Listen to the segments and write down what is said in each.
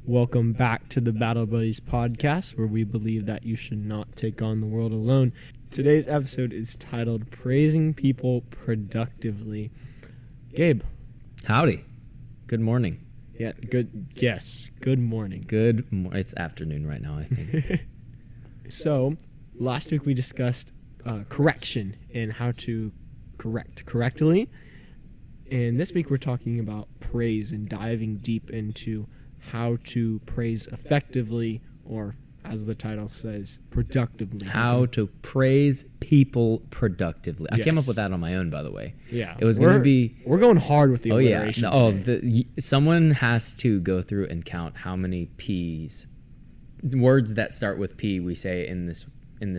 Welcome back to the Battle Buddies podcast, where we believe that you should not take on the world alone. Today's episode is titled Praising People Productively. Gabe. Howdy. Good morning. Yeah, good. Yes, good morning. It's afternoon right now, I think. So, last week we discussed correction and how to correct correctly. And this week we're talking about praise and diving deep into how to praise effectively, or as the title says, productively. How to praise people productively. Yes. I came up with that on my own, by the way. Yeah. It was going to be... We're going hard with the Oh, yeah. alliteration No, someone has to go through and count how many P's, words that start with P, we say in this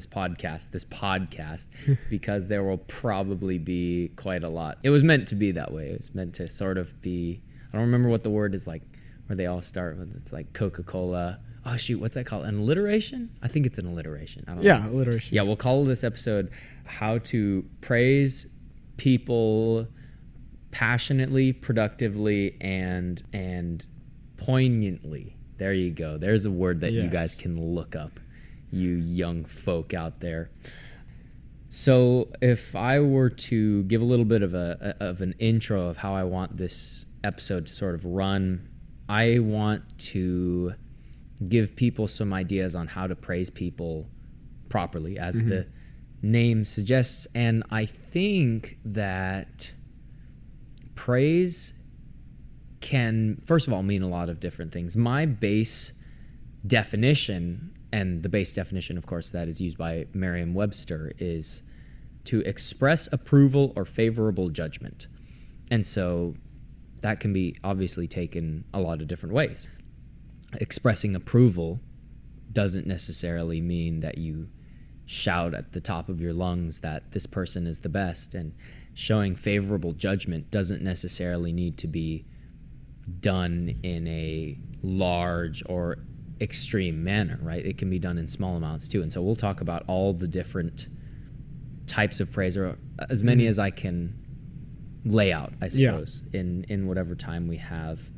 podcast, because there will probably be quite a lot. It was meant to be that way. It was meant to sort of be... I don't remember what the word is like, where they all start with. It's like Coca-Cola. Oh, shoot, what's that called? An alliteration? I think it's an alliteration. I don't know. Yeah, alliteration. Yeah, we'll call this episode How to Praise People Passionately, Productively, and Poignantly. There you go. There's a word that you guys can look up, you young folk out there. So if I were to give a little bit of an intro of how I want this episode to sort of run, I want to give people some ideas on how to praise people properly, as the name suggests. And I think that praise can, first of all, mean a lot of different things. My base definition, and the base definition, of course, that is used by Merriam-Webster, is to express approval or favorable judgment. And so that can be obviously taken a lot of different ways. Expressing approval doesn't necessarily mean that you shout at the top of your lungs that this person is the best, and showing favorable judgment doesn't necessarily need to be done in a large or extreme manner, right? It can be done in small amounts too. And so we'll talk about all the different types of praise, or as many as I can lay out, I suppose, in whatever time we have,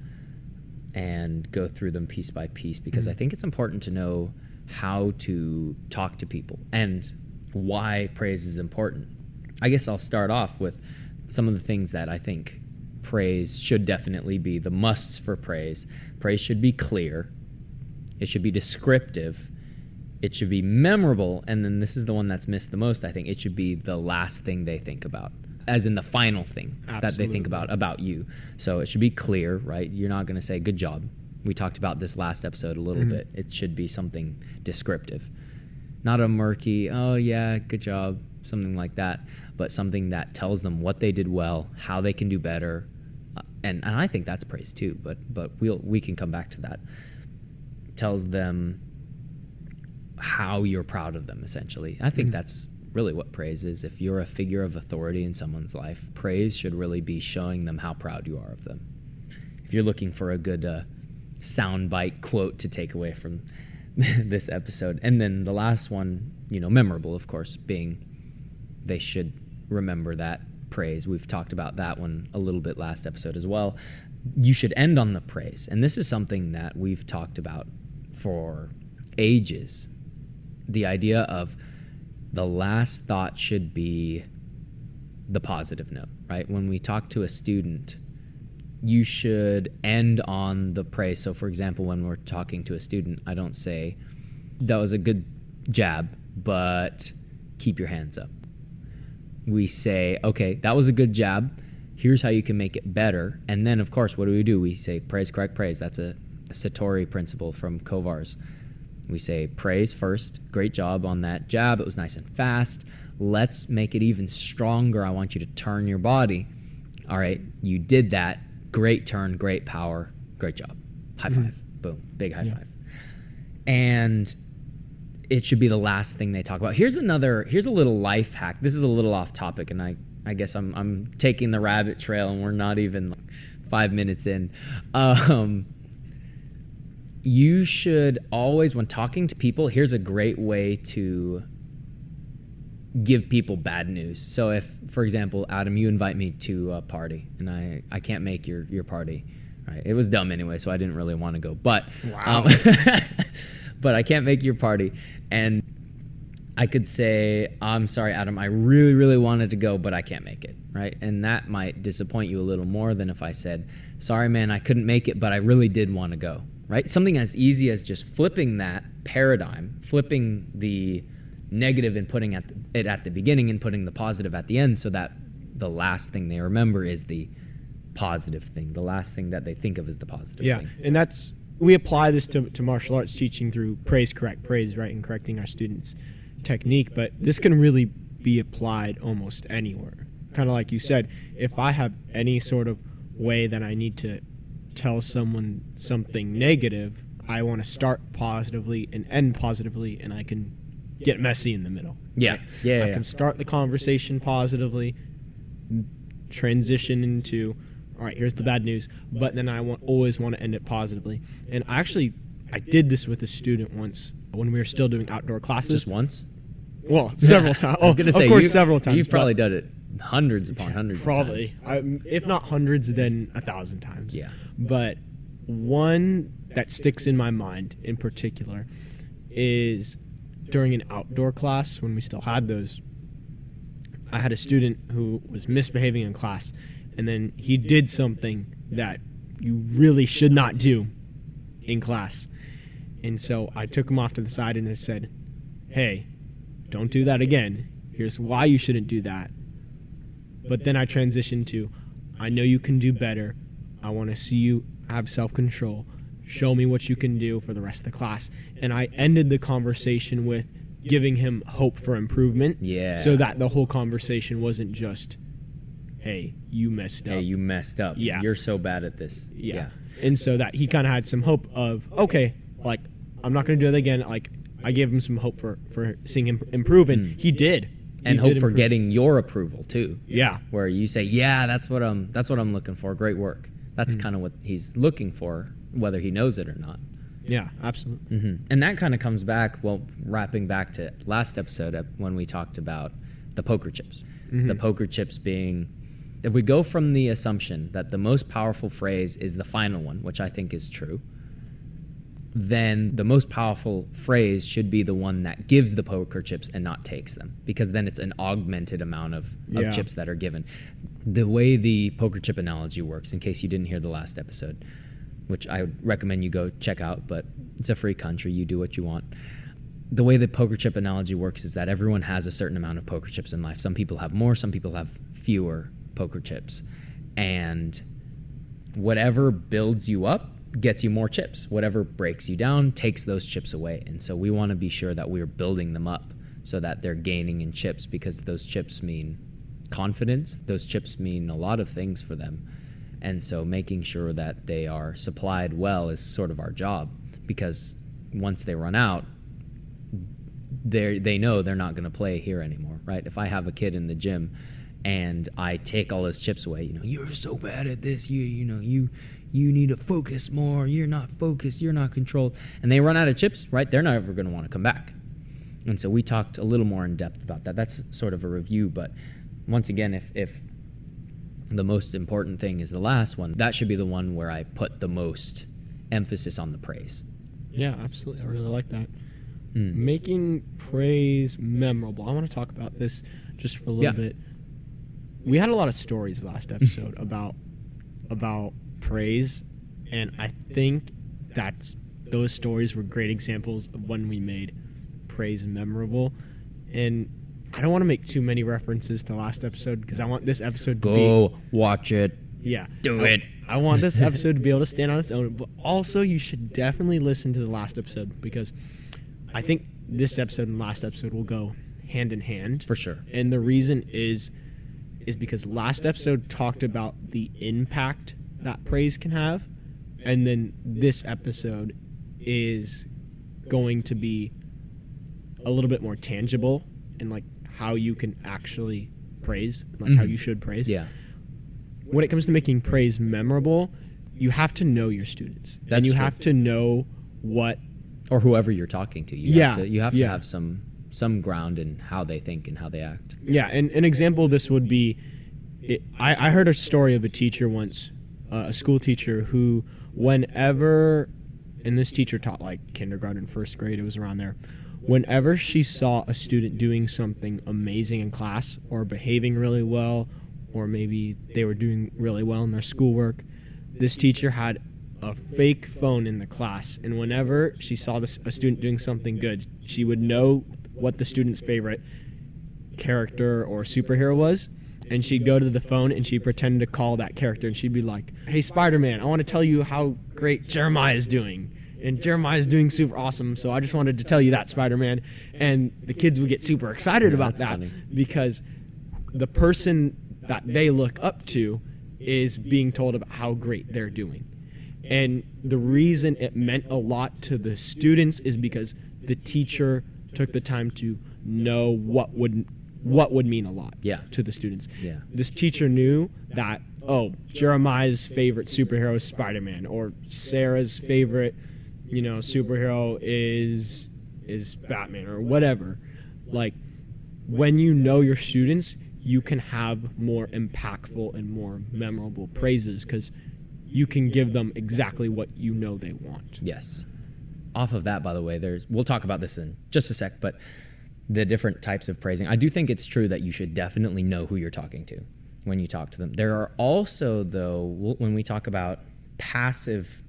and go through them piece by piece, because I think it's important to know how to talk to people and why praise is important. I guess I'll start off with some of the things that I think praise should definitely be, the musts for praise. Praise should be clear. It should be descriptive. It should be memorable. And then this is the one that's missed the most, I think. It should be the last thing they think about, as in the final thing that they think about you. So it should be clear, right? You're not going to say, good job. We talked about this last episode a little bit. It should be something descriptive. Not a murky, oh yeah, good job, something like that, but something that tells them what they did well, how they can do better. And I think that's praise too, but we can come back to that. Tells them how you're proud of them, essentially. I think that's really what praise is. If you're a figure of authority in someone's life, praise should really be showing them how proud you are of them. If you're looking for a good soundbite quote to take away from this episode. And then the last one, memorable, of course, being they should remember that praise. We've talked about that one a little bit last episode as well. You should end on the praise. And this is something that we've talked about for ages. The idea of the last thought should be the positive note, right? When we talk to a student, you should end on the praise. So, for example, when we're talking to a student, I don't say, that was a good jab, but keep your hands up. We say, okay, that was a good jab. Here's how you can make it better. And then, of course, what do? We say praise, correct, praise. That's a Satori principle from Kovar's. We say praise first. Great job on that jab. It was nice and fast. Let's make it even stronger. I want you to turn your body. All right, you did that. Great turn, great power. Great job. High five. Boom. Big high five. And it should be the last thing they talk about. Here's a little life hack. This is a little off topic, and I guess I'm taking the rabbit trail, and we're not even 5 minutes in. You should always, when talking to people, here's a great way to give people bad news. So if, for example, Adam, you invite me to a party, and I can't make your party, Right? It was dumb anyway, so I didn't really want to go. But Wow. but I can't make your party. And I could say, I'm sorry, Adam, I really, really wanted to go, but I can't make it, right? And that might disappoint you a little more than if I said, sorry, man, I couldn't make it, but I really did want to go, right? Something as easy as just flipping that paradigm, flipping the negative and putting it at the beginning and putting the positive at the end, so that the last thing they remember is the positive thing. The last thing that they think of is the positive thing. And we apply this to martial arts teaching through praise, correct, praise, right, and correcting our students' technique, but this can really be applied almost anywhere. Kind of like you said, if I have any sort of way that I need to tell someone something negative, I want to start positively and end positively, and I can get messy in the middle. Yeah. Right? Yeah. I can start the conversation positively, transition into, all right, here's the bad news, but then I always want to end it positively. And I did this with a student once when we were still doing outdoor classes. Just once? Well, several times. I was going to say, of course, several times. You've probably done it hundreds upon hundreds probably. of times. If not hundreds, then 1,000 times. Yeah. But one that sticks in my mind in particular is during an outdoor class when we still had those. I had a student who was misbehaving in class, and then he did something that you really should not do in class. And so I took him off to the side and I said, hey, don't do that again. Here's why you shouldn't do that. But then I transitioned to, I know you can do better. I want to see you have self-control. Show me what you can do for the rest of the class. And I ended the conversation with giving him hope for improvement. Yeah. So that the whole conversation wasn't just, hey, you messed up. Hey, you messed up. Yeah. You're so bad at this. Yeah. And so that he kind of had some hope of, okay, like, I'm not going to do that again. Like, I gave him some hope for seeing him improve, and he did. And hope for getting your approval too. Yeah. Where you say, yeah, that's what I'm looking for. Great work. That's kind of what he's looking for, whether he knows it or not. Yeah, absolutely. Mm-hmm. And that kind of comes back, well, wrapping back to last episode when we talked about the poker chips. Mm-hmm. The poker chips being, if we go from the assumption that the most powerful phrase is the final one, which I think is true, then the most powerful phrase should be the one that gives the poker chips and not takes them, because then it's an augmented amount of chips that are given. The way the poker chip analogy works, in case you didn't hear the last episode, which I would recommend you go check out, but it's a free country, you do what you want. The way the poker chip analogy works is that everyone has a certain amount of poker chips in life. Some people have more, some people have fewer poker chips. And whatever builds you up gets you more chips. Whatever breaks you down takes those chips away. And so we want to be sure that we're building them up so that they're gaining in chips, because those chips mean confidence. Those chips mean a lot of things for them. And so making sure that they are supplied well is sort of our job, because once they run out, they know they're not going to play here anymore, right? If I have a kid in the gym and I take all his chips away, you're so bad at this, you need to focus more, you're not focused, you're not controlled, and they run out of chips, right? They're never going to want to come back. And so we talked a little more in depth about that. That's sort of a review, but once again, if the most important thing is the last one, that should be the one where I put the most emphasis on the praise. Yeah, absolutely. I really like that. Making praise memorable. I want to talk about this just for a little bit. We had a lot of stories last episode about praise, and I think those stories were great examples of when we made praise memorable. And I don't want to make too many references to last episode, because I want this episode to go watch it. Yeah. Do it. I want this episode to be able to stand on its own, but also you should definitely listen to the last episode, because I think this episode and last episode will go hand in hand. For sure. And the reason is because last episode talked about the impact that praise can have, and then this episode is going to be a little bit more tangible in like how you can actually praise, like how you should praise. Yeah. When it comes to making praise memorable, you have to know your students. That's and you true. have to know what, or whoever you're talking to. You have to have some ground in how they think and how they act. Yeah, and an example of this would be, I heard a story of a teacher once a school teacher who, whenever, and this teacher taught like kindergarten, first grade, it was around there. Whenever she saw a student doing something amazing in class or behaving really well, or maybe they were doing really well in their schoolwork, this teacher had a fake phone in the class. And whenever she saw a student doing something good, she would know what the student's favorite character or superhero was. And she'd go to the phone and she'd pretend to call that character. And she'd be like, "Hey, Spider-Man, I want to tell you how great Jeremiah is doing. And Jeremiah's doing super awesome, so I just wanted to tell you that, Spider-Man." And the kids would get super excited about that funny. because the person that they look up to is being told about how great they're doing. And the reason it meant a lot to the students is because the teacher took the time to know what would mean a lot to the students. Yeah. This teacher knew that, Jeremiah's favorite superhero is Spider-Man, or Sarah's favorite superhero is Batman, or whatever. Like, when you know your students, you can have more impactful and more memorable praises because you can give them exactly what you know they want. Yes. Off of that, by the way, we'll talk about this in just a sec, but the different types of praising. I do think it's true that you should definitely know who you're talking to when you talk to them. There are also, though, when we talk about passive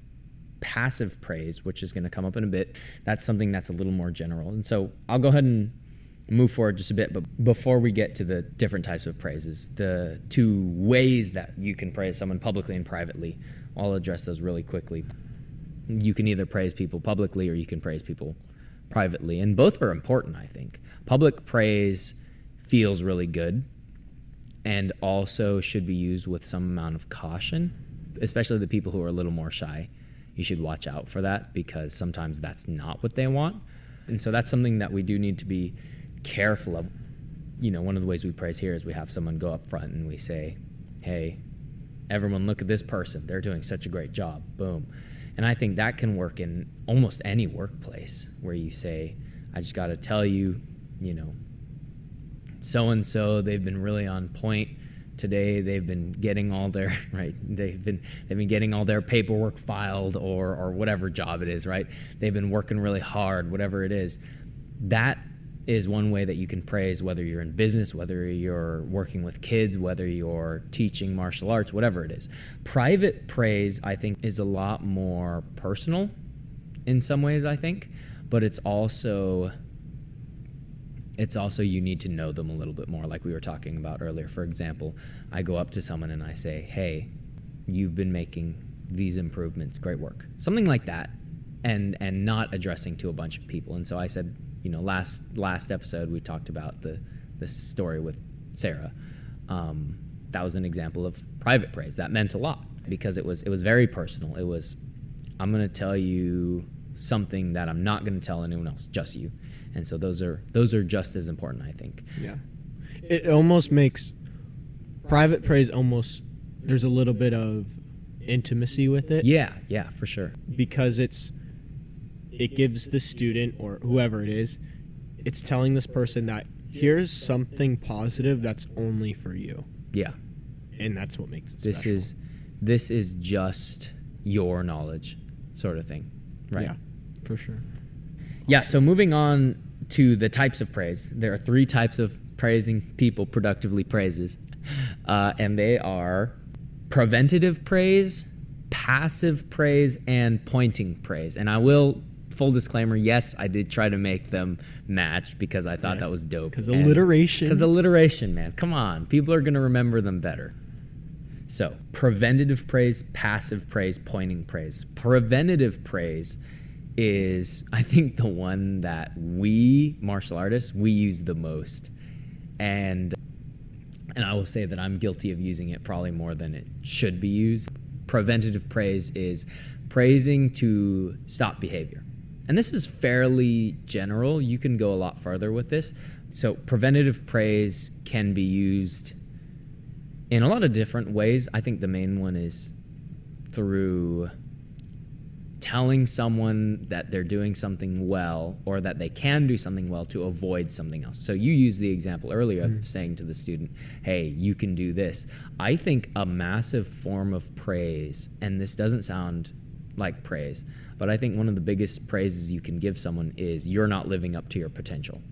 praise, which is going to come up in a bit, that's something that's a little more general. And so I'll go ahead and move forward just a bit, but before we get to the different types of praises, the two ways that you can praise someone publicly and privately, I'll address those really quickly. You can either praise people publicly or you can praise people privately, and both are important, I think. Public praise feels really good and also should be used with some amount of caution, especially the people who are a little more shy. You should watch out for that because sometimes that's not what they want. And so that's something that we do need to be careful of. One of the ways we praise here is we have someone go up front and we say, "Hey, everyone, look at this person. They're doing such a great job." Boom. And I think that can work in almost any workplace where you say, "I just got to tell you, so-and-so, they've been really on point today. They've been getting all their they've been getting all their paperwork filed or whatever job it is, right? They've been working really hard, whatever it is." That is one way that you can praise, whether you're in business, whether you're working with kids, whether you're teaching martial arts, whatever it is. Private praise, I think, is a lot more personal in some ways, I think, but it's also you need to know them a little bit more, like we were talking about earlier. For example, I go up to someone and I say, "Hey, you've been making these improvements, great work." Something like that, and not addressing to a bunch of people. And so I said, last episode we talked about the story with Sarah. That was an example of private praise. That meant a lot because it was very personal. It was, I'm going to tell you something that I'm not going to tell anyone else, just you. And so those are just as important, I think. Yeah. It almost makes private praise there's a little bit of intimacy with it. Yeah, for sure. Because it gives the student or whoever it is, it's telling this person that here's something positive that's only for you. Yeah. And that's what makes it special. This is just your knowledge sort of thing. Right. Yeah, for sure. Yeah, so moving on to the types of praise. There are 3 types of praising people productively praises. And they are preventative praise, passive praise, and pointing praise. And I will, full disclaimer, yes, I did try to make them match because I thought that was dope. Because alliteration. Because alliteration, man. Come on. People are going to remember them better. So, preventative praise, passive praise, pointing praise. Preventative praise is, I think, the one that we, martial artists, we use the most. And I will say that I'm guilty of using it probably more than it should be used. Preventative praise is praising to stop behavior. And this is fairly general. You can go a lot further with this. So preventative praise can be used in a lot of different ways. I think the main one is through telling someone that they're doing something well or that they can do something well to avoid something else. So you used the example earlier of saying to the student, hey, you can do this. I think a massive form of praise, and this doesn't sound like praise, but I think one of the biggest praises you can give someone is you're not living up to your potential.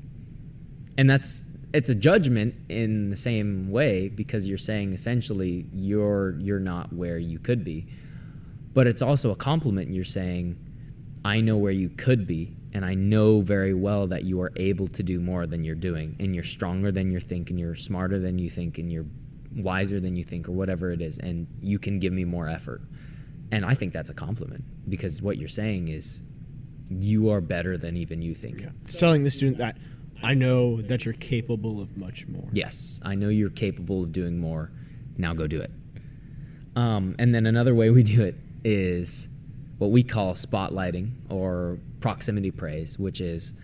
And it's a judgment in the same way, because you're saying essentially you're not where you could be. But it's also a compliment. You're saying, I know where you could be, and I know very well that you are able to do more than you're doing, and you're stronger than you think, and you're smarter than you think, and you're wiser than you think, or whatever it is, and you can give me more effort. And I think that's a compliment, because what you're saying is you are better than even you think. Yeah. It's telling the student that I know that you're capable of much more. Yes, I know you're capable of doing more. Now go do it. And then another way we do it is what we call spotlighting or proximity praise, which is,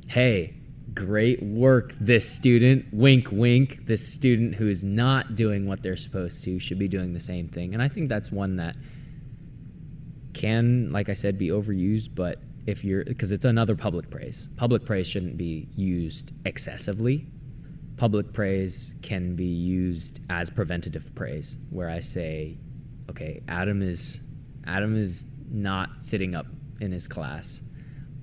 hey, great work, this student, wink, wink. This student who is not doing what they're supposed to should be doing the same thing. And I think that's one that can, like I said, be overused, but because it's another public praise. Public praise shouldn't be used excessively. Public praise can be used as preventative praise, where I say, okay, Adam is not sitting up in his class,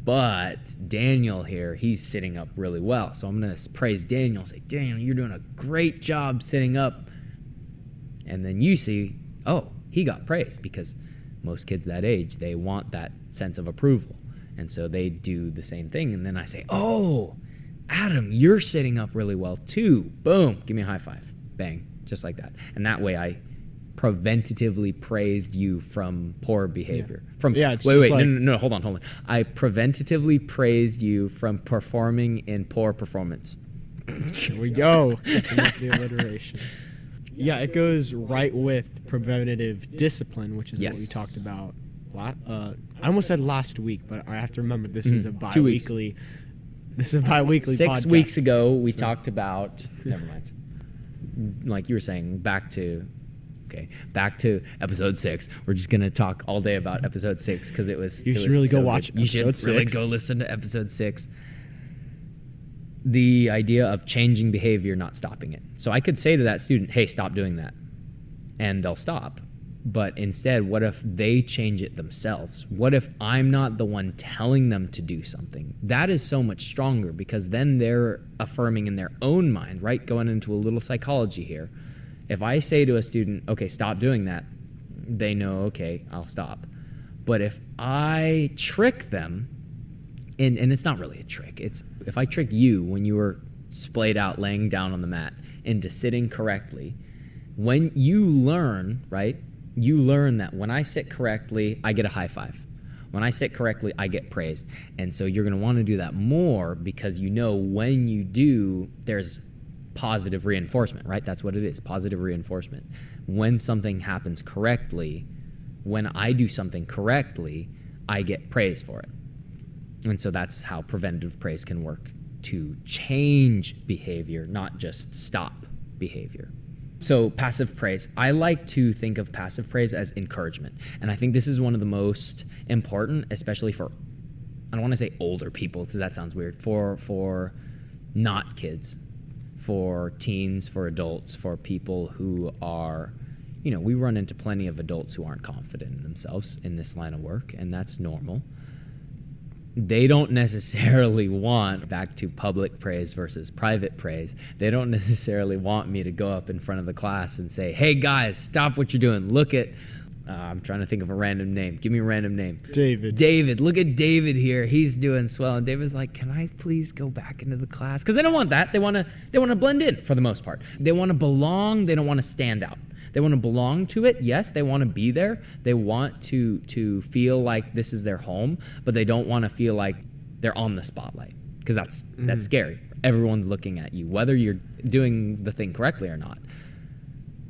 but Daniel here, he's sitting up really well. So I'm going to praise Daniel, say, Daniel, you're doing a great job sitting up. And then you see, oh, he got praised, because most kids that age, they want that sense of approval. And so they do the same thing. And then I say, oh, Adam, you're sitting up really well too. Boom, give me a high five. Bang, just like that. And that way I preventatively praised you from poor behavior. No, hold on. I preventatively praised you from performing in poor performance. Here we go. The alliteration. Yeah, it goes right with preventative discipline, which is what we talked about. I almost said last week, but I have to remember this is a bi-weekly. This is a bi-weekly 6 podcast. weeks ago, we talked about. Never mind. Like you were saying, back to episode 6. We're just gonna talk all day about episode 6 because it was. You should really go watch. You should really go listen to episode 6. The idea of changing behavior, not stopping it. So I could say to that student, "Hey, stop doing that," and they'll stop. But instead, what if they change it themselves? What if I'm not the one telling them to do something? That is so much stronger, because then they're affirming in their own mind, right? Going into a little psychology here. If I say to a student, okay, stop doing that, they know, okay, I'll stop. But if I trick them, and it's not really a trick, it's if I trick you when you were splayed out laying down on the mat into sitting correctly, when you learn, right? You learn that when I sit correctly, I get a high five. When I sit correctly, I get praised. And so you're going to want to do that more, because you know when you do, there's positive reinforcement, right? That's what it is, positive reinforcement. When something happens correctly, when I do something correctly, I get praise for it. And so that's how preventative praise can work, to change behavior, not just stop behavior. So passive praise. I like to think of passive praise as encouragement. And I think this is one of the most important, especially for, I don't want to say older people because that sounds weird, for not kids, for teens, for adults, for people who are, we run into plenty of adults who aren't confident in themselves in this line of work, and that's normal. They don't necessarily want, back to public praise versus private praise, they don't necessarily want me to go up in front of the class and say, hey guys, stop what you're doing. Look at, I'm trying to think of a random name. Give me a random name. David, look at David here. He's doing swell. And David's like, can I please go back into the class? Because they don't want that. They want to blend in for the most part. They want to belong. They don't want to stand out. They want to belong to it. Yes, they want to be there. They want to feel like this is their home, but they don't want to feel like they're on the spotlight, because that's scary. Everyone's looking at you, whether you're doing the thing correctly or not.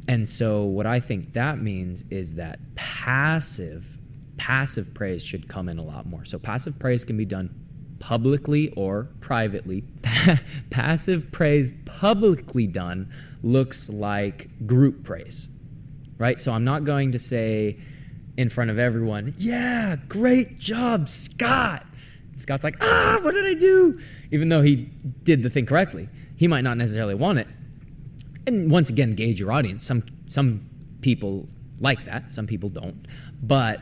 And so what I think that means is that passive praise should come in a lot more. So passive praise can be done publicly or privately. Passive praise publicly done looks like group praise. Right? So I'm not going to say, in front of everyone, yeah, great job, Scott. Scott's like, what did I do? Even though he did the thing correctly, he might not necessarily want it. And once again, gauge your audience. Some people like that, some people don't. But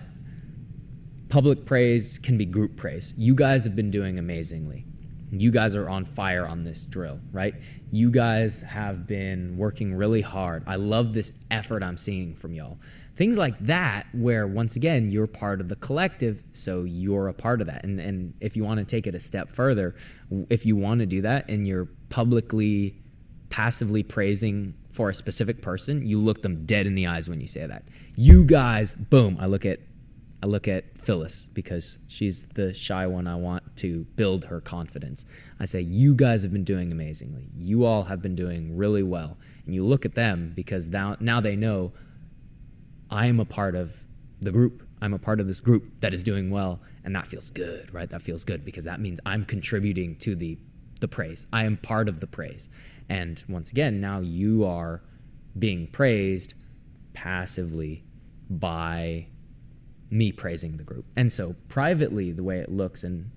public praise can be group praise. You guys have been doing amazingly. You guys are on fire on this drill, right? You guys have been working really hard. I love this effort I'm seeing from y'all. Things like that, where once again, you're part of the collective, so you're a part of that. And if you want to take it a step further, if you want to do that and you're publicly, passively praising for a specific person, you look them dead in the eyes when you say that. You guys, boom, I look at Phyllis because she's the shy one. I want to build her confidence. I say, you guys have been doing amazingly. You all have been doing really well. And you look at them because now they know I am a part of the group. I'm a part of this group that is doing well, and that feels good, right? That feels good because that means I'm contributing to the praise. I am part of the praise. And once again, now you are being praised passively by me praising the group. And so privately, the way it looks, and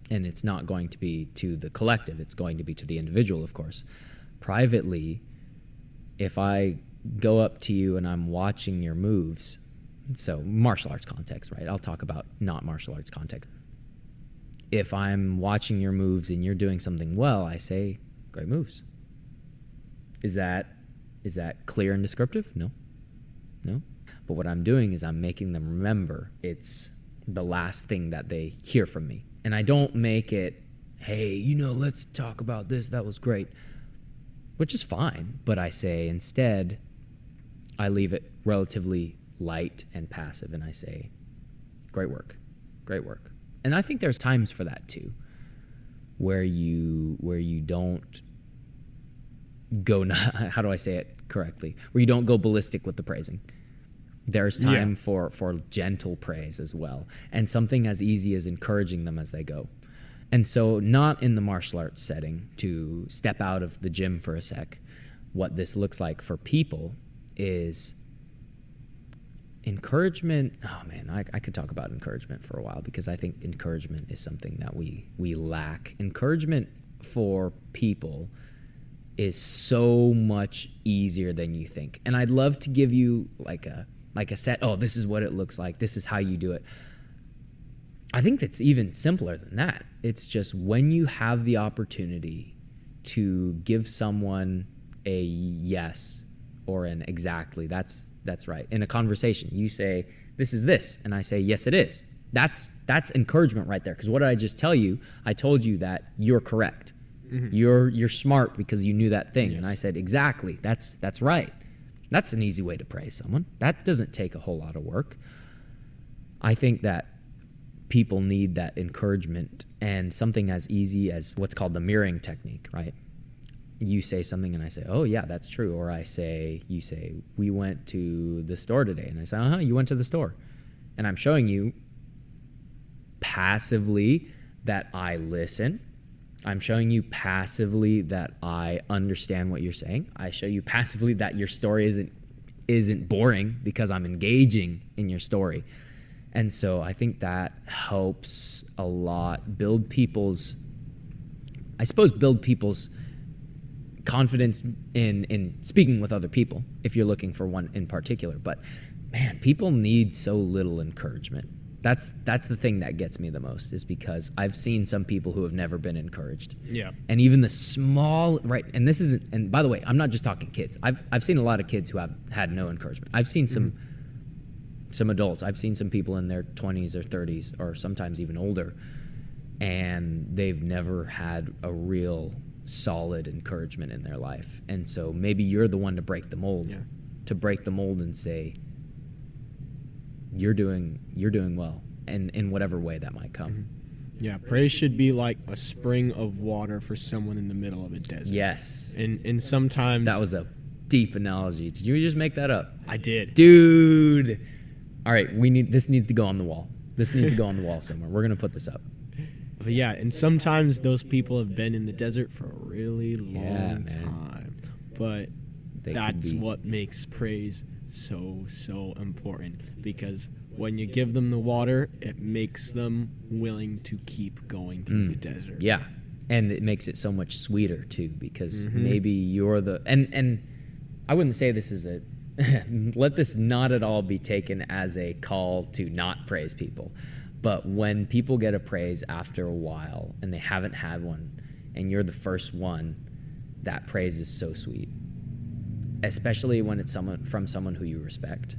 it's not going to be to the collective, it's going to be to the individual, of course. Privately, if I go up to you and I'm watching your moves, so martial arts context, right? I'll talk about not martial arts context. If I'm watching your moves and you're doing something well, I say, great moves. Is that clear and descriptive? No. But what I'm doing is I'm making them remember it's the last thing that they hear from me. And I don't make it, hey, let's talk about this. That was great. Which is fine. But I say instead, I leave it relatively light and passive. And I say, great work. Great work. And I think there's times for that too, where you don't go, how do I say it correctly? Where you don't go ballistic with the praising. There's time for gentle praise as well, and something as easy as encouraging them as they go. And so not in the martial arts setting, to step out of the gym for a sec, what this looks like for people is encouragement. Oh man, I could talk about encouragement for a while because I think encouragement is something that we lack. Encouragement for people is so much easier than you think. And I'd love to give you like a set, this is what it looks like, this is how you do it. I think that's even simpler than that. It's just when you have the opportunity to give someone a yes or an exactly, that's right. In a conversation, you say, this is this, and I say, yes, it is. That's encouragement right there. Because what did I just tell you? I told you that you're correct. Mm-hmm. You're smart because you knew that thing. Yes. And I said, exactly, that's right. That's an easy way to praise someone. That doesn't take a whole lot of work. I think that people need that encouragement, and something as easy as what's called the mirroring technique, right? You say something and I say, oh yeah, that's true. Or you say, we went to the store today. And I say, you went to the store. And I'm showing you passively that I listen. I'm showing you passively that I understand what you're saying. I show you passively that your story isn't boring because I'm engaging in your story. And so I think that helps a lot build people's confidence in speaking with other people, if you're looking for one in particular. But man, people need so little encouragement. That's the thing that gets me the most, is because I've seen some people who have never been encouraged. Yeah. And even the small, right, and this isn't, and by the way, I'm not just talking kids. I've seen a lot of kids who have had no encouragement. I've seen some adults. I've seen some people in their 20s or 30s or sometimes even older, and they've never had a real solid encouragement in their life. And so maybe you're the one to break the mold, and say, you're doing well, and in whatever way that might come. Mm-hmm. Yeah, praise should be like a spring of water for someone in the middle of a desert. Yes. And sometimes... That was a deep analogy. Did you just make that up? I did. Dude! All right, this needs to go on the wall. This needs to go on the wall somewhere. We're going to put this up. But yeah, and sometimes those people have been in the desert for a really long time. But that's what makes praise so important, because when you give them the water, it makes them willing to keep going through the desert. Yeah. And it makes it so much sweeter too, because maybe you're the and I wouldn't say this is a let this not at all be taken as a call to not praise people. But when people get a praise after a while and they haven't had one and you're the first one, that praise is so sweet. Especially when it's from someone who you respect,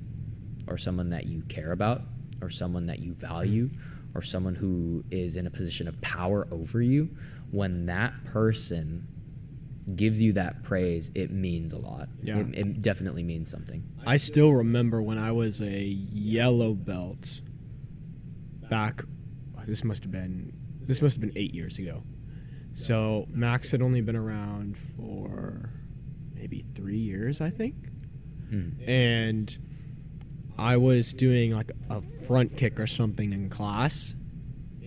or someone that you care about, or someone that you value, or someone who is in a position of power over you. When that person gives you that praise, it means a lot. Yeah. It definitely means something. I still remember when I was a yellow belt back, this must have been 8 years ago. So Max had only been around for maybe 3 years, I think. And I was doing like a front kick or something in class,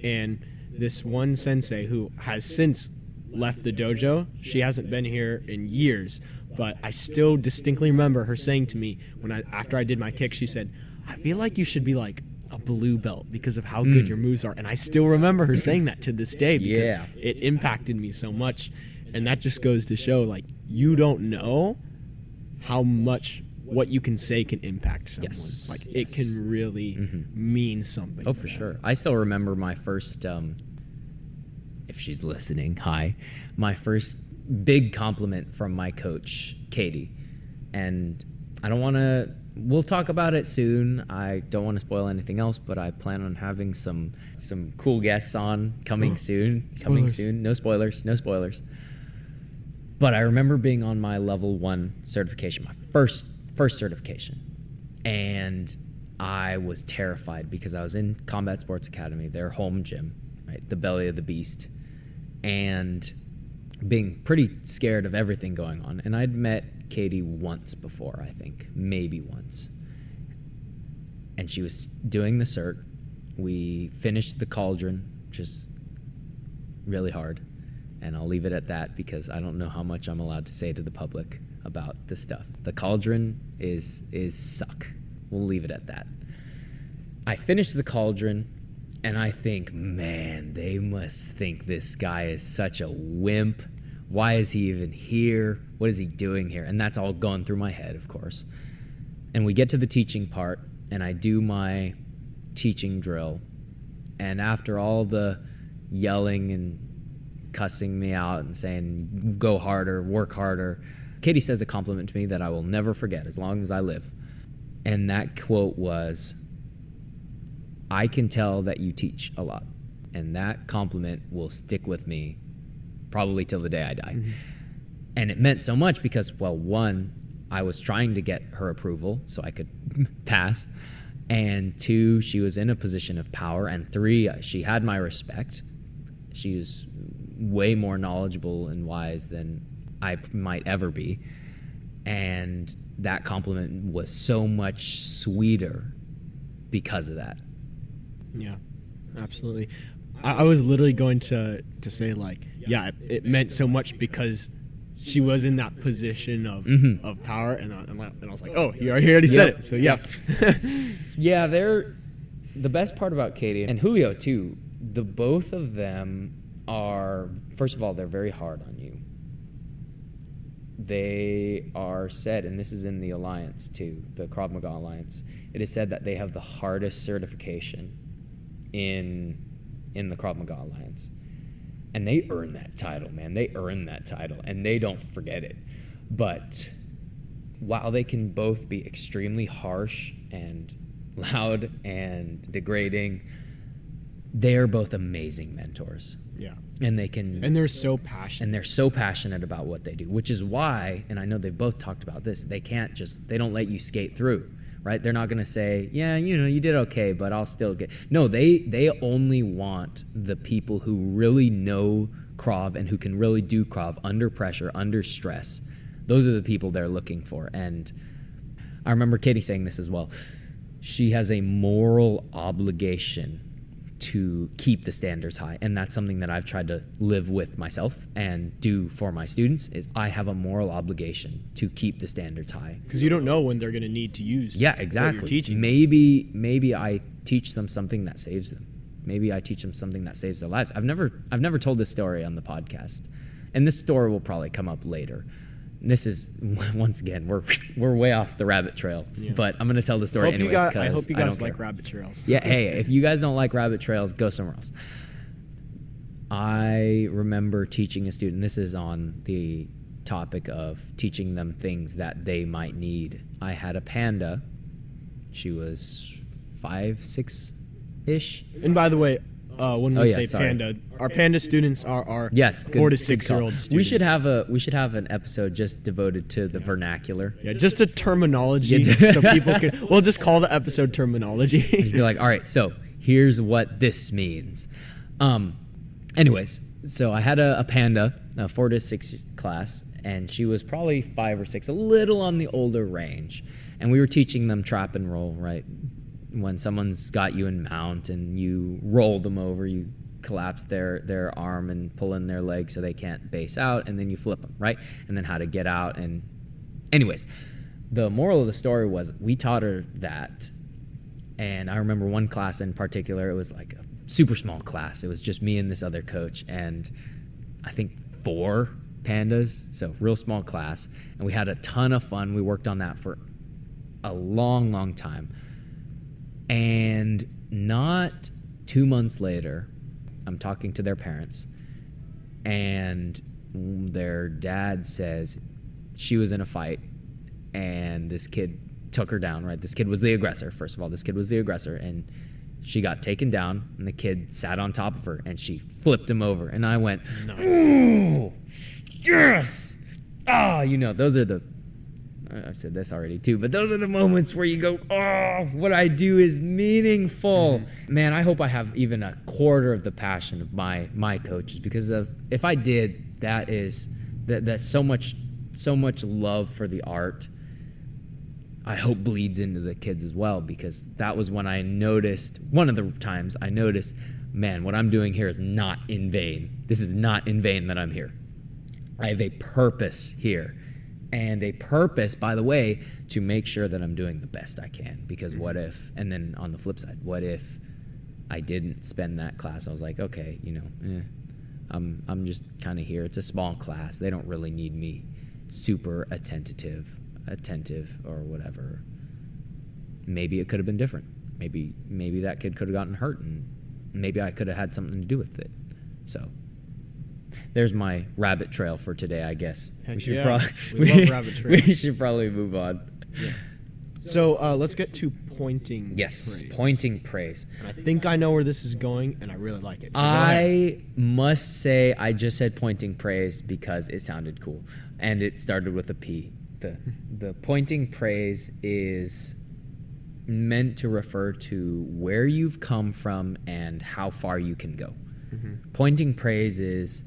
and this one sensei who has since left the dojo, she hasn't been here in years, but I still distinctly remember her saying to me after I did my kick, she said, "I feel like you should be like a blue belt because of how good your moves are." And I still remember her saying that to this day, because it impacted me so much. And that just goes to show, like, you don't know how much what you can say can impact someone. Yes. Like, it can really mean something. Oh, for sure. I still remember my first, if she's listening, hi, my first big compliment from my coach, Katie. And I don't want to, we'll talk about it soon. I don't want to spoil anything else, but I plan on having some cool guests on coming soon. No spoilers. But I remember being on my level 1 certification, my first certification. And I was terrified because I was in Combat Sports Academy, their home gym, right? The belly of the beast. And being pretty scared of everything going on. And I'd met Katie once before, I think, maybe once. And she was doing the cert. We finished the cauldron, which is really hard. And I'll leave it at that because I don't know how much I'm allowed to say to the public about this stuff. The cauldron is suck. We'll leave it at that. I finished the cauldron, and I think, man, they must think this guy is such a wimp. Why is he even here? What is he doing here? And that's all going through my head, of course. And we get to the teaching part, and I do my teaching drill. And after all the yelling and cussing me out and saying, go harder, work harder, Katie says a compliment to me that I will never forget as long as I live. And that quote was, "I can tell that you teach a lot." And that compliment will stick with me probably till the day I die. And it meant so much because, well, one, I was trying to get her approval so I could pass. And two, she was in a position of power. And three, she had my respect. She was way more knowledgeable and wise than I might ever be. And that compliment was so much sweeter because of that. Yeah, absolutely. I was literally going to say, like, yeah, it meant so much because she was in that position of power, and I was like, oh, he already said it. So yeah. Yeah, the best part about Katie and Julio too, the both of them are, first of all, they're very hard on you. They are said, and this is in the Alliance too, the Krav Maga Alliance, it is said that they have the hardest certification in the Krav Maga Alliance. And they earn that title, man. They earn that title, and they don't forget it. But while they can both be extremely harsh and loud and degrading, they are both amazing mentors. Yeah. And they can... And they're so passionate. And they're so passionate about what they do, which is why, and I know they've both talked about this, they don't let you skate through, right? They're not going to say, yeah, you did okay, but I'll still get... No, they only want the people who really know Krav and who can really do Krav under pressure, under stress. Those are the people they're looking for. And I remember Katie saying this as well. She has a moral obligation to keep the standards high. And that's something that I've tried to live with myself and do for my students is I have a moral obligation to keep the standards high. Because you don't know when they're going to need to use exactly. what you're teaching. Maybe I teach them something that saves them. Maybe I teach them something that saves their lives. I've never told this story on the podcast. And this story will probably come up later. This is, once again, we're way off the rabbit trails, but I'm going to tell the story anyways. I hope you guys like rabbit trails. Yeah, hey, if you guys don't like rabbit trails, go somewhere else. I remember teaching a student, this is on the topic of teaching them things that they might need. I had a panda. She was 5, 6-ish. And by the way, when we say panda, our panda students are our 4 to 6 year old students. We should have an episode just devoted to the vernacular. Yeah, just a terminology so people can. We'll just call the episode terminology. You'd be like, all right, so here's what this means. Anyways, so I had a panda, a 4 to 6 class, and she was probably 5 or 6, a little on the older range, and we were teaching them trap and roll, right? When someone's got you in mount and you roll them over, you collapse their arm and pull in their leg so they can't base out, and then you flip them, right? And then how to get out. And anyways, the moral of the story was we taught her that. And I remember one class in particular, it was like a super small class. It was just me and this other coach and I think 4 pandas, so real small class. And we had a ton of fun. We worked on that for a long, long time. And not 2 months later, I'm talking to their parents, and their dad says she was in a fight, and this kid took her down, right? This kid was the aggressor, first of all. This kid was the aggressor, and she got taken down, and the kid sat on top of her, and she flipped him over. And I went, ooh, yes! Those are the... I've said this already too, but those are the moments where you go, oh, what I do is meaningful. Mm-hmm. Man, I hope I have even a quarter of the passion of my coaches, because if I did, that's so much love for the art. I hope bleeds into the kids as well, because that was when one of the times I noticed, man, what I'm doing here is not in vain. This is not in vain that I'm here. I have a purpose here. And a purpose, by the way, to make sure that I'm doing the best I can. Because what if, and then on the flip side, what if I didn't spend that class? I was like, okay, I'm just kind of here. It's a small class. They don't really need me super attentive or whatever. Maybe it could have been different. Maybe that kid could have gotten hurt, and maybe I could have had something to do with it. So there's my rabbit trail for today, I guess. We love rabbit trails. We should probably move on. Yeah. So let's get to pointing. Yes, praise. Pointing praise. And I think I know where this is going, and I really like it. So I must say I just said pointing praise because it sounded cool, and it started with a P. The pointing praise is meant to refer to where you've come from and how far you can go. Mm-hmm. Pointing praise is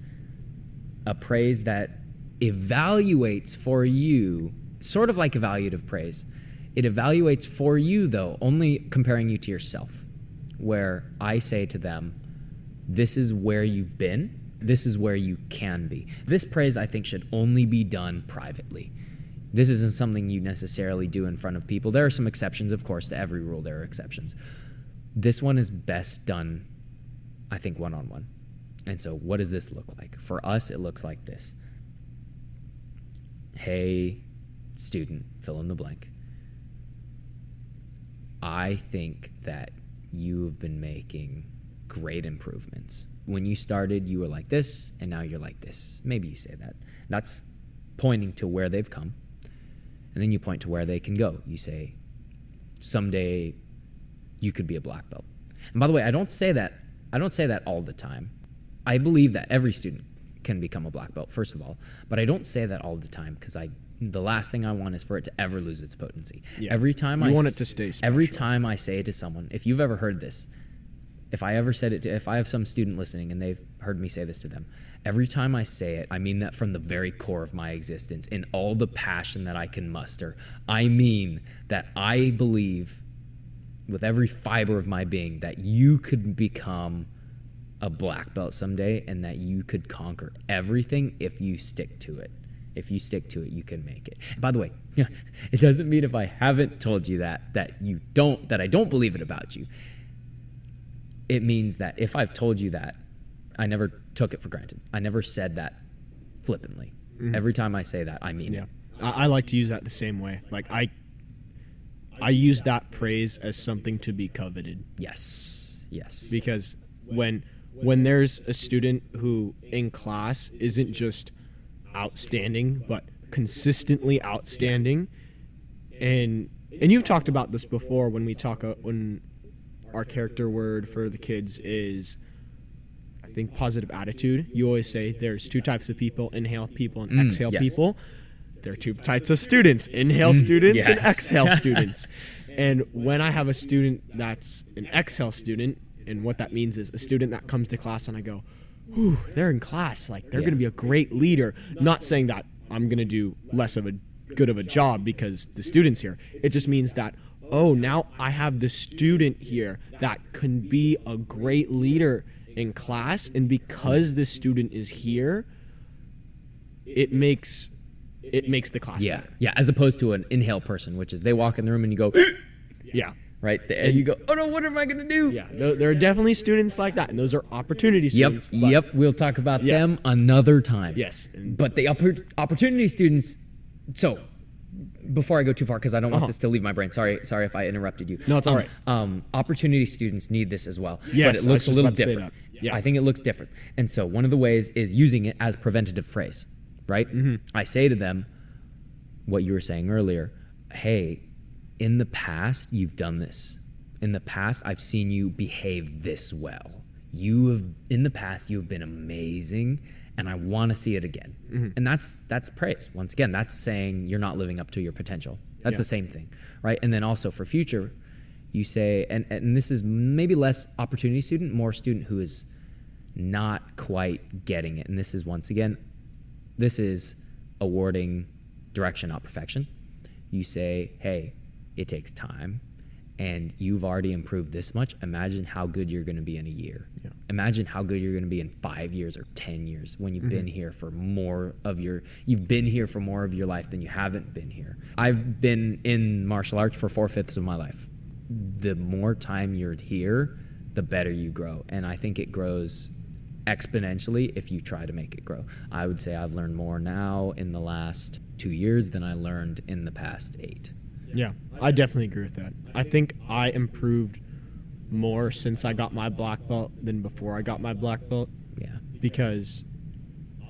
a praise that evaluates for you, sort of like evaluative praise. It evaluates for you, though, only comparing you to yourself, where I say to them, this is where you've been, this is where you can be. This praise, I think, should only be done privately. This isn't something you necessarily do in front of people. There are some exceptions, of course. To every rule, there are exceptions. This one is best done, I think, one-on-one. And so what does this look like? For us, it looks like this. Hey, student, fill in the blank. I think that you have been making great improvements. When you started, you were like this, and now you're like this. Maybe you say that. That's pointing to where they've come. And then you point to where they can go. You say, someday you could be a black belt. And by the way, I don't say that all the time. I believe that every student can become a black belt, first of all, but I don't say that all the time because the last thing I want is for it to ever lose its potency. Yeah. Every time you want it to stay special. Every time I say to someone, if you've ever heard this, if I have some student listening and they've heard me say this to them, every time I say it, I mean that from the very core of my existence, in all the passion that I can muster. I mean that I believe with every fiber of my being that you could become a black belt someday and that you could conquer everything if you stick to it. If you stick to it, you can make it. By the way, it doesn't mean if I haven't told you that I don't believe it about you. It means that if I've told you that, I never took it for granted. I never said that flippantly. Mm-hmm. Every time I say that, I mean it. I like to use that the same way. Like I use that praise as something to be coveted. Yes. Because when there's a student who in class isn't just outstanding but consistently outstanding, and you've talked about this before when our character word for the kids is, I think, positive attitude. You always say there's two types of people: inhale people and exhale people. There are two types of students: inhale students and exhale students. And when I have a student that's an exhale student, and what that means is a student that comes to class and I go, whew, they're in class, like they're going to be a great leader. Not saying that I'm going to do less of a good of a job because the student's here. It just means that, oh, now I have the student here that can be a great leader in class, and because this student is here, it makes the class better. Yeah, as opposed to an inhale person, which is they walk in the room and you go, yeah. Right? And you go, oh no, what am I going to do? Yeah, there are definitely students like that, and those are opportunity students. Yep, we'll talk about them another time. Yes. But the opportunity students, so before I go too far, because I don't want this to leave my brain. Sorry if I interrupted you. No, it's all right. Opportunity students need this as well. Yes, but it looks a little different. Yeah. I think it looks different. And so one of the ways is using it as preventative phrase, right? Mm-hmm. I say to them what you were saying earlier. Hey, in the past, you've done this. In the past, I've seen you behave this well. In the past, you've been amazing, and I want to see it again. Mm-hmm. And that's praise. Once again, that's saying you're not living up to your potential. That's the same thing, right? And then also for future, you say, and this is maybe less opportunity student, more student who is not quite getting it. And this is, once again, this is awarding direction, not perfection. You say, hey, it takes time, and you've already improved this much. Imagine how good you're going to be in a year. Yeah. Imagine how good you're going to be in 5 years or 10 years when you've been here for more of your life than you haven't been here. I've been in martial arts for 4/5 of my life. The more time you're here, the better you grow, and I think it grows exponentially if you try to make it grow. I would say I've learned more now in the last 2 years than I learned in the past 8. Yeah, I definitely agree with that. I think I improved more since I got my black belt than before I got my black belt. Yeah. Because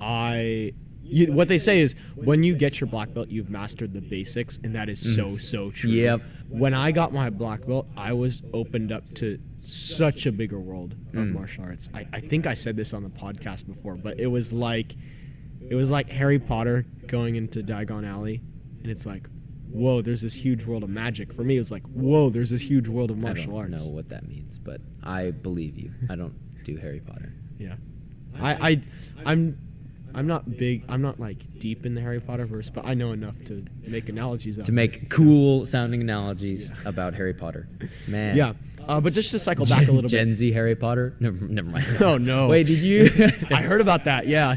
what they say is when you get your black belt, you've mastered the basics, and that is so true. Yep. When I got my black belt, I was opened up to such a bigger world of martial arts. I think I said this on the podcast before, but it was like Harry Potter going into Diagon Alley, and it's like, whoa, there's this huge world of magic. For me, it was like, whoa, there's this huge world of martial arts. I don't know what that means, but I believe you. I don't do Harry Potter. Yeah. I'm not big. I'm not like deep in the Harry Potter verse, but I know enough to make analogies. To make cool sounding analogies about Harry Potter, man. Yeah, but just to cycle back a little bit. Gen Z Harry Potter? Never mind. Oh no. Wait, did you? I heard about that. Yeah.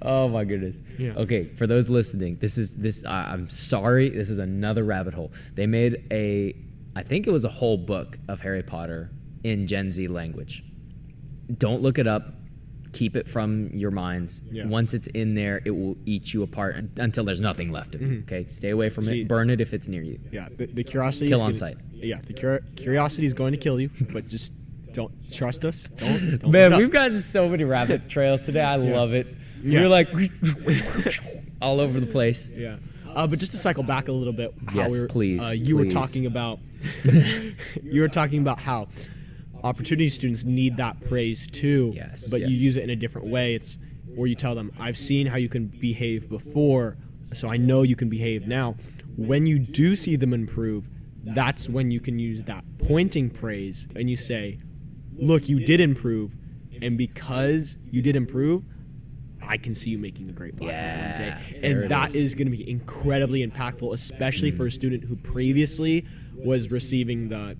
Oh my goodness. Yeah. Okay, for those listening, I'm sorry. This is another rabbit hole. They made I think it was a whole book of Harry Potter in Gen Z language. Don't look it up. Keep it from your minds. Yeah. Once it's in there, it will eat you apart until there's nothing left of it. Okay, stay away from it. Burn it if it's near you. Yeah, the curiosity. Kill on sight. Yeah, the curiosity is going to kill you, but just don't trust us. Don't Man, we've gotten so many rabbit trails today. I love it. We're like all over the place. Yeah, but just to cycle back a little bit. Please. You were talking about how opportunity students need that praise too, but you use it in a different way. It's where you tell them, I've seen how you can behave before, so I know you can behave now. When you do see them improve, that's when you can use that pointing praise, and you say, look, you did improve, and because you did improve, I can see you making a great black belt one day. And that is going to be incredibly impactful, especially for a student who previously was receiving the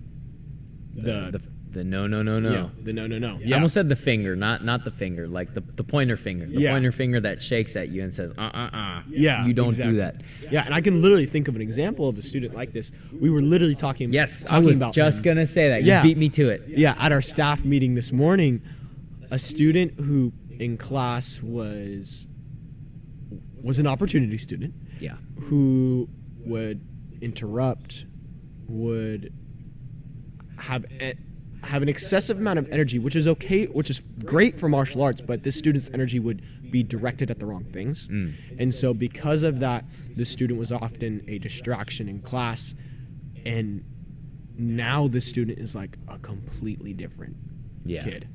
The no. Yeah, the no. I almost said the finger, not the finger, like the pointer finger. The pointer finger that shakes at you and says, Yeah, you don't exactly. do that. Yeah, and I can literally think of an example of a student like this. We were literally talking. Yes, talking I was about just him. going to say that. Yeah. You beat me to it. Yeah, at our staff meeting this morning, a student who in class was an opportunity student. Yeah. Who would interrupt, would have an excessive amount of energy, which is okay, which is great for martial arts, but this student's energy would be directed at the wrong things. And so because of that, the student was often a distraction in class, and now the student is like a completely different kid.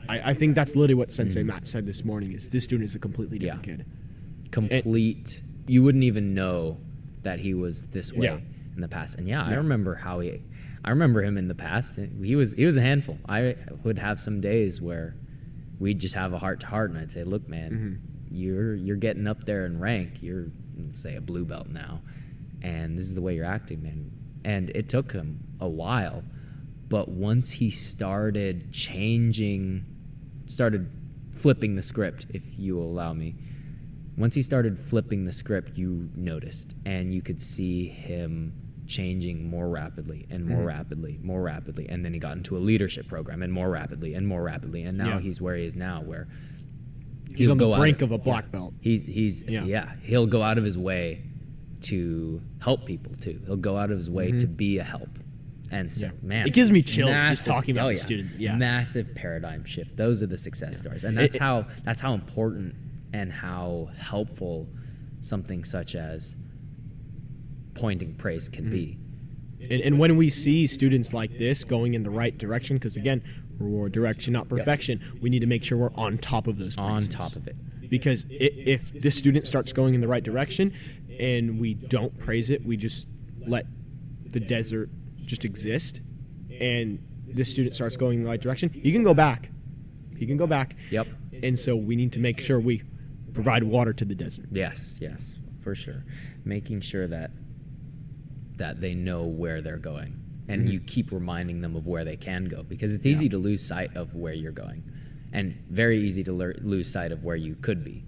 I think that's literally what Sensei Matt said this morning, is this student is a completely different kid. You wouldn't even know that he was this way in the past. And I remember I remember him in the past. He was a handful. I would have some days where we'd just have a heart to heart, and I'd say, "Look, man, you're getting up there in rank. You're, say, a blue belt now, and this is the way you're acting, man." And it took him a while, but once he started flipping the script, if you will allow me. Once he started flipping the script, you noticed, and you could see him changing more rapidly and more rapidly, and then he got into a leadership program, and more rapidly, and now he's where he is now, where he's on the brink of a black belt. He'll go out of his way to help people too. He'll go out of his way to be a help. And so, man, it gives me chills just talking about the student. Massive paradigm shift. Those are the success stories, and that's how important and how helpful something such as pointing praise can be. And when we see students like this going in the right direction, because again, reward direction, not perfection, we need to make sure we're on top of those praises. On top of it. Because if this student starts going in the right direction and we don't praise it, we just let the desert just exist, and this student starts going in the right direction, he can go back. Yep. And so we need to make sure we provide water to the desert. Yes, for sure. Making sure that they know where they're going, and you keep reminding them of where they can go, because it's easy to lose sight of where you're going, and very easy to lose sight of where you could be.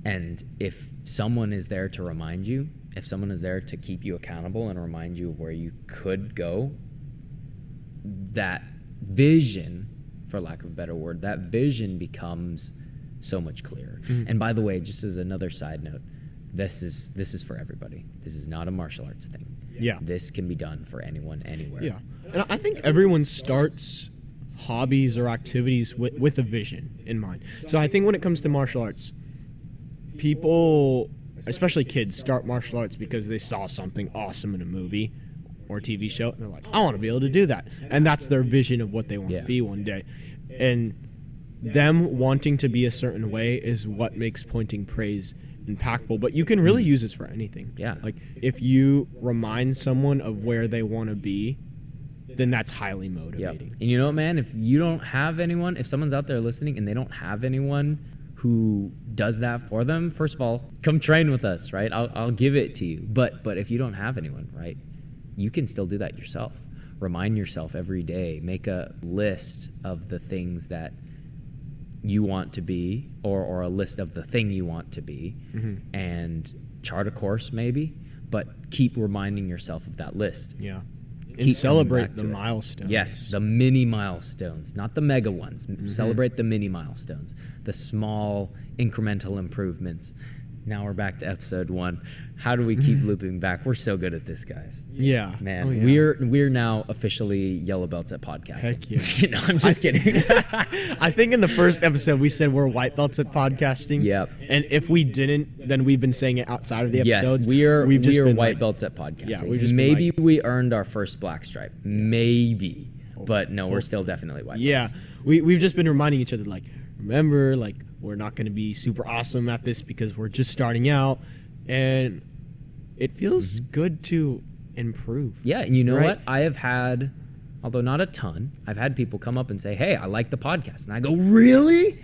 And if someone is there to remind you, if someone is there to keep you accountable and remind you of where you could go, that vision, for lack of a better word, that vision becomes so much clearer. And by the way, just as another side note, this is for everybody. This is not a martial arts thing. Yeah. This can be done for anyone, anywhere. Yeah. And I think everyone starts hobbies or activities with a vision in mind. So I think when it comes to martial arts, people, especially kids, start martial arts because they saw something awesome in a movie or a TV show, and they're like, I want to be able to do that. And that's their vision of what they want to be one day. And them wanting to be a certain way is what makes pointing praise impactful. But you can really use this for anything. Yeah. Like, if you remind someone of where they want to be, then that's highly motivating. And you know what, man? If you don't have anyone, if someone's out there listening and they don't have anyone who does that for them, first of all, come train with us, right? I'll give it to you. But if you don't have anyone, right, you can still do that yourself. Remind yourself every day. Make a list of the things that you want to be, or a list of the thing you want to be, and chart a course maybe, but keep reminding yourself of that list. Yeah. And celebrate the milestones. Yes, the mini milestones, not the mega ones. Celebrate the mini milestones, the small incremental improvements. Now we're back to episode 1. How do we keep looping back? We're so good at this, guys. Yeah. Man, we're now officially yellow belts at podcasting. Heck yeah. No, I'm just kidding. I think in the first episode we said we're white belts at podcasting. Yep. And if we didn't, then we've been saying it outside of the episodes. Yes, we are white like, belts at podcasting. Yeah, we've just maybe we earned our first black stripe. Maybe. But no, we're still definitely white belts. Yeah. We've just been reminding each other, like, remember, like, we're not going to be super awesome at this because we're just starting out, and it feels good to improve. Yeah, and you know what? I have had, although not a ton, I've had people come up and say, hey, I like the podcast. And I go, really?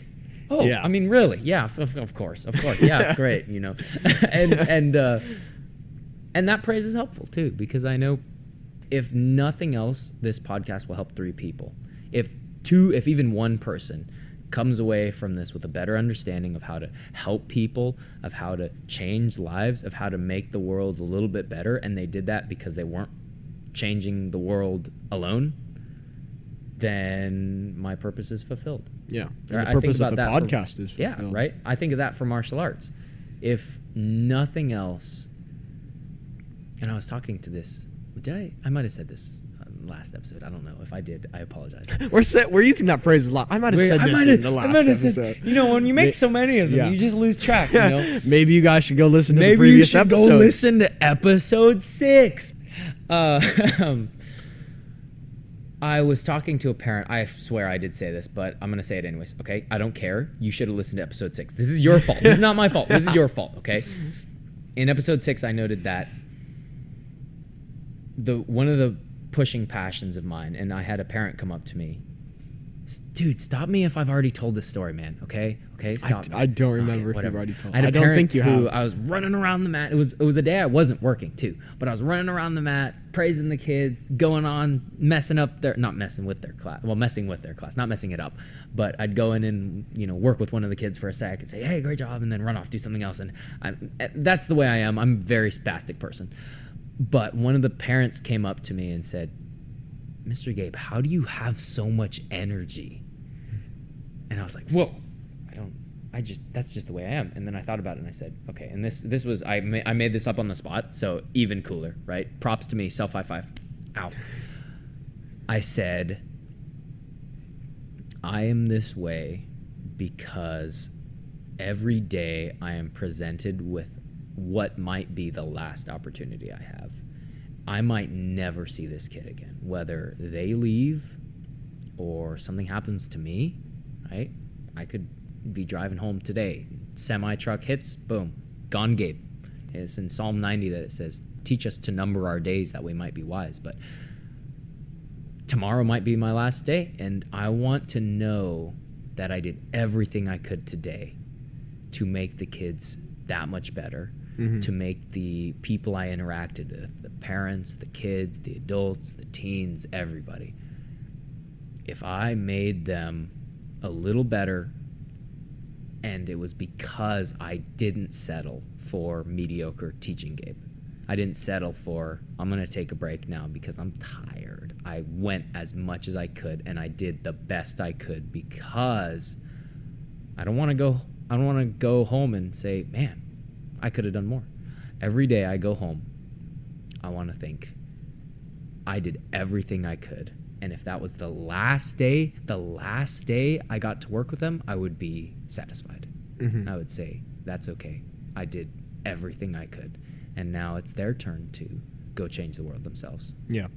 Oh, yeah. I mean, really? Yeah, of course. Yeah, it's great, you know. And that praise is helpful, too, because I know if nothing else, this podcast will help 3 people. If even one person comes away from this with a better understanding of how to help people, of how to change lives, of how to make the world a little bit better, and they did that because they weren't changing the world alone, then my purpose is fulfilled. Yeah. Right? The purpose of the podcast is fulfilled. Yeah, right? I think of that for martial arts. If nothing else, and I was talking to this, I might have said this last episode. I don't know. If I did, I apologize. We're using that phrase a lot. I might have said this in the last episode. You know, when you make so many of them, you just lose track, you know? Maybe you guys should go listen to the previous episode. Maybe you should go listen to episode 6. I was talking to a parent. I swear I did say this, but I'm going to say it anyways, okay? I don't care. You should have listened to episode 6. This is your fault. This is not my fault. This is your fault, okay? In episode 6, I noted that one of the pushing passions of mine, and I had a parent come up to me. Dude, stop me if I've already told this story, man. Okay, stop. I don't remember if you've already told. I don't think you have. I was running around the mat. It was a day I wasn't working too, but I was running around the mat, praising the kids, going on, messing with their class, not messing it up, but I'd go in and work with one of the kids for a sec and say, hey, great job, and then run off, do something else, and that's the way I am. I'm a very spastic person. But one of the parents came up to me and said, Mr. Gabe, how do you have so much energy? And I was like, whoa, that's just the way I am. And then I thought about it and I said, okay, and this was, I made this up on the spot, so even cooler, right? Props to me, self high five. Ow. I said, I am this way because every day I am presented with what might be the last opportunity I have. I might never see this kid again, whether they leave or something happens to me, right? I could be driving home today, semi-truck hits, boom, gone Gabe. It's in Psalm 90 that it says, teach us to number our days that we might be wise, but tomorrow might be my last day, and I want to know that I did everything I could today to make the kids that much better. Mm-hmm. To make the people I interacted with, the parents, the kids, the adults, the teens, everybody. If I made them a little better, and it was because I didn't settle for mediocre teaching Gabe. I didn't settle for, I'm going to take a break now because I'm tired. I went as much as I could, and I did the best I could because I don't want to go home and say, man, I could have done more. Every day I go home, I want to think, I did everything I could. And if that was the last day I got to work with them, I would be satisfied. Mm-hmm. I would say, that's okay. I did everything I could. And now it's their turn to go change the world themselves. Yeah.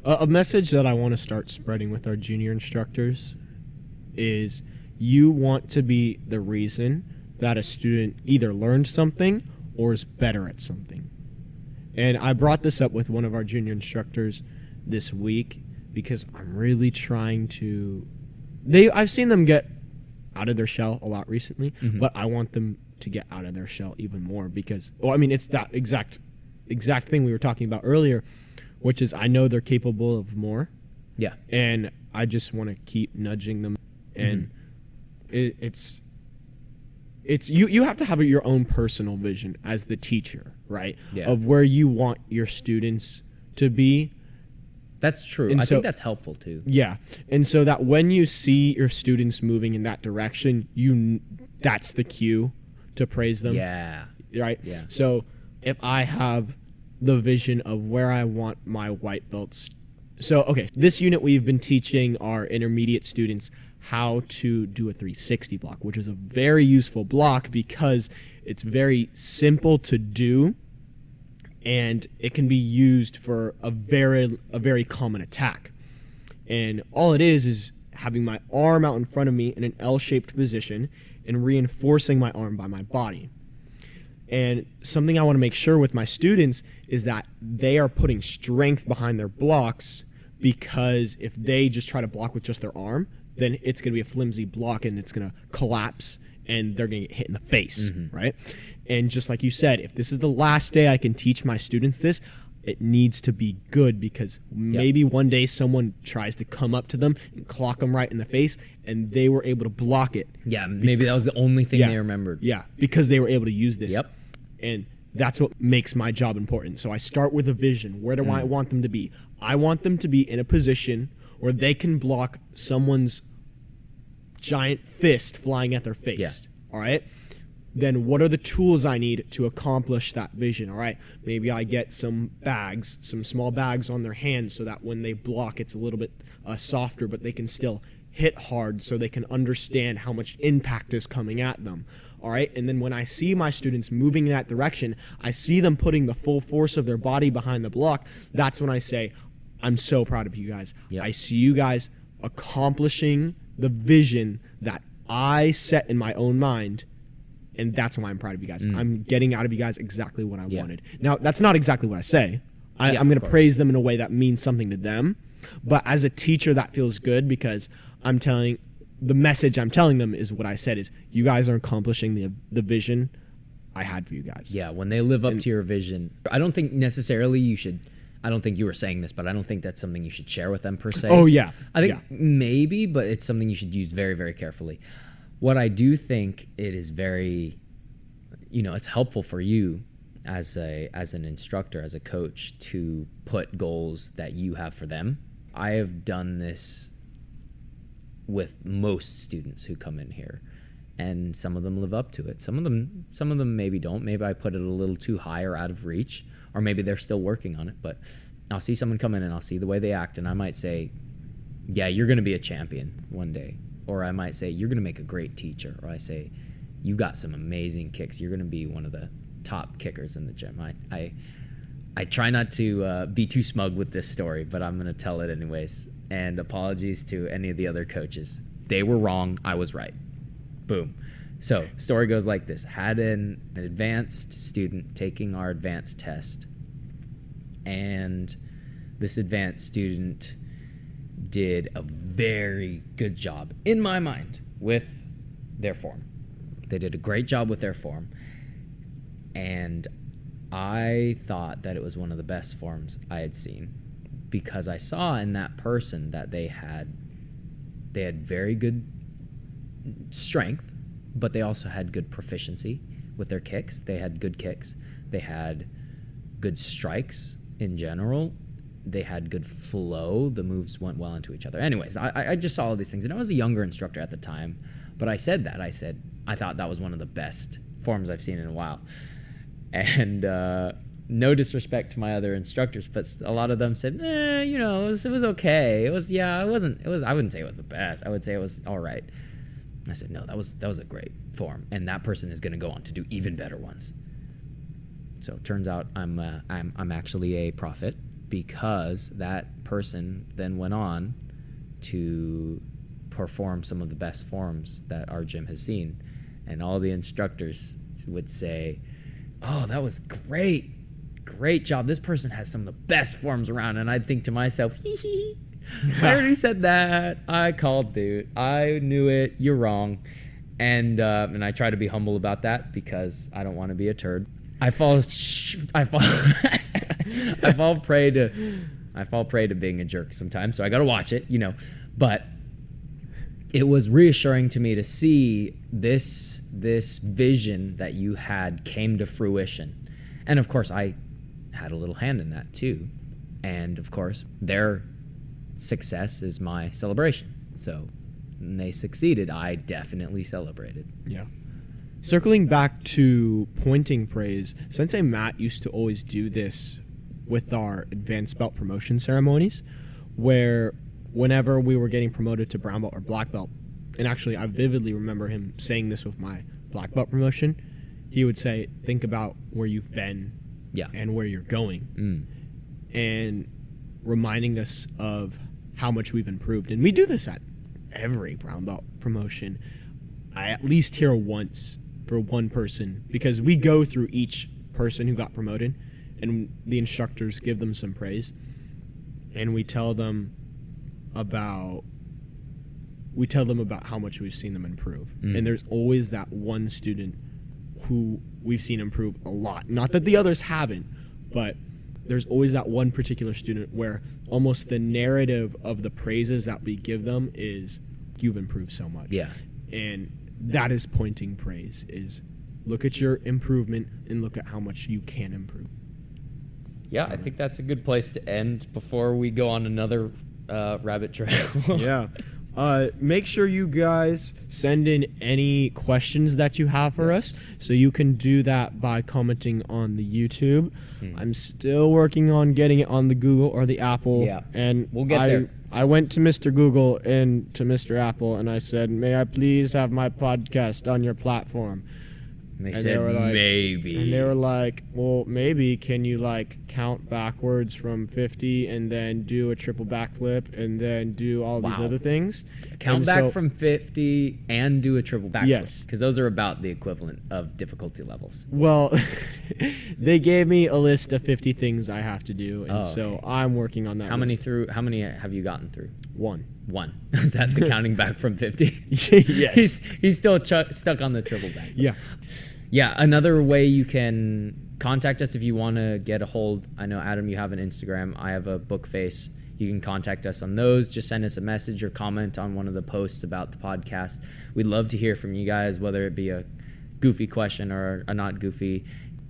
A message that I want to start spreading with our junior instructors is you want to be the reason that a student either learns something or is better at something. And I brought this up with one of our junior instructors this week because I'm really trying to... I've seen them get out of their shell a lot recently, mm-hmm. but I want them to get out of their shell even more because, it's that exact thing we were talking about earlier, which is I know they're capable of more. Yeah. And I just want to keep nudging them. And mm-hmm. It's you have to have your own personal vision as the teacher, right? Yeah. Of where you want your students to be. That's true. I think that's helpful too. Yeah. And so that when you see your students moving in that direction, that's the cue to praise them. Yeah. Right? Yeah. So if I have the vision of where I want my white belts. So, okay, this unit we've been teaching our intermediate students how to do a 360 block, which is a very useful block because it's very simple to do and it can be used for a very common attack. And all it is having my arm out in front of me in an L-shaped position and reinforcing my arm by my body. And something I want to make sure with my students is that they are putting strength behind their blocks, because if they just try to block with just their arm, then it's going to be a flimsy block and it's going to collapse and they're going to get hit in the face, mm-hmm. right? And just like you said, if this is the last day I can teach my students this, it needs to be good, because maybe one day someone tries to come up to them and clock them right in the face, and they were able to block it. Yeah, maybe that was the only thing they remembered. Yeah, because they were able to use this. Yep. And that's what makes my job important. So I start with a vision. Where do I want them to be? I want them to be in a position where they can block someone's giant fist flying at their face. Yeah. All right? Then what are the tools I need to accomplish that vision? All right? Maybe I get some bags, some small bags on their hands, so that when they block, it's a little bit softer, but they can still hit hard, so they can understand how much impact is coming at them. All right? And then when I see my students moving in that direction, I see them putting the full force of their body behind the block. That's when I say, I'm so proud of you guys. Yep. I see you guys accomplishing the vision that I set in my own mind, and that's why I'm proud of you guys. I'm getting out of you guys exactly what I wanted. Now, that's not exactly what I say. I'm going to praise them in a way that means something to them. But as a teacher, that feels good, because the message I'm telling them is what I said is, you guys are accomplishing the vision I had for you guys. Yeah, when they live up to your vision. I don't think necessarily you should, I don't think you were saying this, but I don't think that's something you should share with them per se. Oh, yeah. I think maybe, but it's something you should use very, very carefully. What I do think it is very, it's helpful for you as an instructor, as a coach, to put goals that you have for them. I have done this with most students who come in here, and some of them live up to it. Some of them maybe don't. Maybe I put it a little too high or out of reach, or maybe they're still working on it. But I'll see someone come in and I'll see the way they act, and I might say, yeah, you're going to be a champion one day. Or I might say, you're going to make a great teacher. Or I say, you got some amazing kicks. You're going to be one of the top kickers in the gym. I try not to be too smug with this story, but I'm going to tell it anyways. And apologies to any of the other coaches. They were wrong. I was right. Boom. So story goes like this. Had an advanced student taking our advanced test. And this advanced student did a very good job, in my mind, with their form. They did a great job with their form. And I thought that it was one of the best forms I had seen, because I saw in that person that they had very good strength, but they also had good proficiency with their kicks. They had good kicks. They had good strikes in general. They had good flow. The moves went well into each other. Anyways, I just saw all these things, and I was a younger instructor at the time, but I said I thought that was one of the best forms I've seen in a while. And no disrespect to my other instructors, but a lot of them said, it was okay. I wouldn't say it was the best. I would say it was all right. I said, no, that was a great form, and that person is going to go on to do even better ones. So it turns out I'm actually a prophet, because that person then went on to perform some of the best forms that our gym has seen, and all the instructors would say, oh, that was great job, this person has some of the best forms around. And I'd think to myself, hee I already said that, I called, dude, I knew it, you're wrong. And I try to be humble about that, because I don't want to be a turd. I fall prey to being a jerk sometimes, so I got to watch it, but it was reassuring to me to see this vision that you had came to fruition. And of course, I had a little hand in that too. And of course, their success is my celebration. So when they succeeded, I definitely celebrated. Yeah. Circling back to pointing praise, Sensei Matt used to always do this with our advanced belt promotion ceremonies, where whenever we were getting promoted to brown belt or black belt, and actually I vividly remember him saying this with my black belt promotion, he would say, think about where you've been and where you're going, and reminding us of how much we've improved. And we do this at every brown belt promotion. I at least hear once for one person, because we go through each person who got promoted, and the instructors give them some praise, and we tell them about how much we've seen them improve. And there's always that one student who we've seen improve a lot. Not that the others haven't, but there's always that one particular student where almost the narrative of the praises that we give them is, you've improved so much. Yeah. And that is pointing praise, is look at your improvement and look at how much you can improve. Yeah, I think that's a good place to end before we go on another rabbit trail. Yeah. Make sure you guys send in any questions that you have for us. So you can do that by commenting on the YouTube. I'm still working on getting it on the Google or the Apple. Yeah. And we'll get there. I went to Mr. Google and to Mr. Apple and I said, may I please have my podcast on your platform? And they said, maybe. And they were like, well, maybe. Can you, like, count backwards from 50 and then do a triple backflip and then do all these other things? Count back from 50 and do a triple backflip. Yes. Because those are about the equivalent of difficulty levels. Well, they gave me a list of 50 things I have to do, and so I'm working on that. How many have you gotten through? One. Is that the counting back from 50? Yes. He's still stuck on the triple back. Yeah. Yeah, another way you can contact us if you want to get a hold. I know, Adam, you have an Instagram. I have a book face. You can contact us on those. Just send us a message or comment on one of the posts about the podcast. We'd love to hear from you guys, whether it be a goofy question or a not goofy.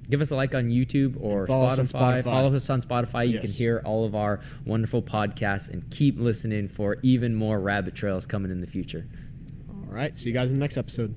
Give us a like on YouTube or Spotify. Follow us on Spotify. You can hear all of our wonderful podcasts and keep listening for even more rabbit trails coming in the future. All right. See you guys in the next episode.